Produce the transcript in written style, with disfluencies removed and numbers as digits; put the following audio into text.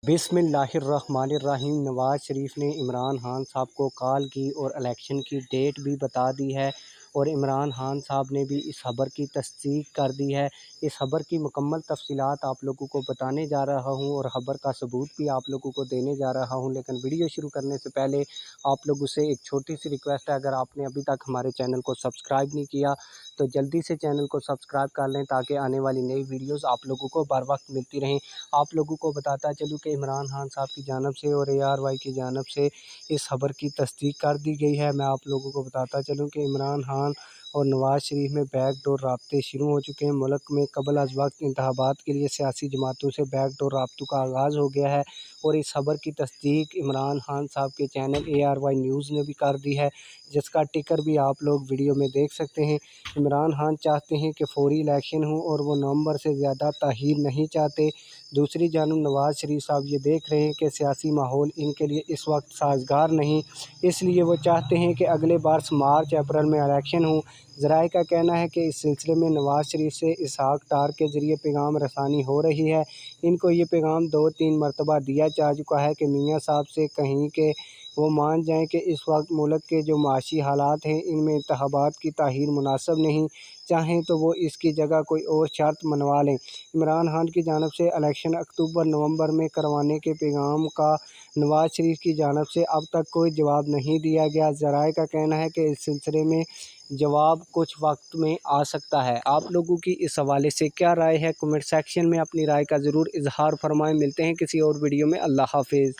बिस्मिल्लाहिर्रहमानिर्रहीम। नवाज़ शरीफ ने इमरान खान साहब को कॉल की और इलेक्शन की डेट भी बता दी है और इमरान खान साहब ने भी इस खबर की तस्दीक कर दी है। इस खबर की मुकम्मल तफसीलात आप लोगों को बताने जा रहा हूं और खबर का सबूत भी आप लोगों को देने जा रहा हूं। लेकिन वीडियो शुरू करने से पहले आप लोगों से एक छोटी सी रिक्वेस्ट है, अगर आपने अभी तक हमारे चैनल को सब्सक्राइब नहीं किया तो जल्दी से चैनल को सब्सक्राइब कर लें ताकि आने वाली नई वीडियोज़ आप लोगों को बर वक्त मिलती रहें। आप लोगों को बताता चलूँ कि इमरान खान साहब की जानिब से और ARY की जानिब से इस खबर की तस्दीक कर दी गई है। मैं आप लोगों को बताता चलूँ कि इमरान खान और नवाज़ शरीफ में बैकडोर राब्ते शुरू हो चुके हैं। मुल्क में कबल अज़ वक्त इंतखाबात के लिए सियासी जमातों से बैकडोर राब्तों का आगाज़ हो गया है और इस खबर की तस्दीक इमरान खान साहब के चैनल ARY न्यूज़ ने भी कर दी है, जिसका टिकर भी आप लोग वीडियो में देख सकते हैं। इमरान खान चाहते हैं कि फौरी इलेक्शन हो और वो नवंबर से ज़्यादा ताख़ीर नहीं चाहते। दूसरी जानब नवाज़ शरीफ साहब ये देख रहे हैं कि सियासी माहौल इनके लिए इस वक्त साजगार नहीं, इसलिए वो चाहते हैं कि अगले बार मार्च अप्रैल में इलेक्शन हो। ज़राए का कहना है कि इस सिलसिले में नवाज़ शरीफ से इसहाक डार के ज़रिए पैगाम रसानी हो रही है। इनको ये पैगाम 2-3 मरतबा दिया जा चुका है कि मियाँ साहब से कहीं कि वो मान जाएं कि इस वक्त मुल्क के जो माशी हालात हैं इनमें इंतखाबात की ताहीर मुनासिब नहीं, चाहें तो वो इसकी जगह कोई और शर्त मनवा लें। इमरान खान की जानिब से इलेक्शन अक्टूबर नवंबर में करवाने के पैगाम का नवाज़ शरीफ की जानिब से अब तक कोई जवाब नहीं दिया गया। ज़राए का कहना है कि इस सिलसिले में जवाब कुछ वक्त में आ सकता है। आप लोगों की इस हवाले से क्या राय है? कमेंट सेक्शन में अपनी राय का ज़रूर इजहार फरमाएं। मिलते हैं किसी और वीडियो में। अल्लाह हाफिज़।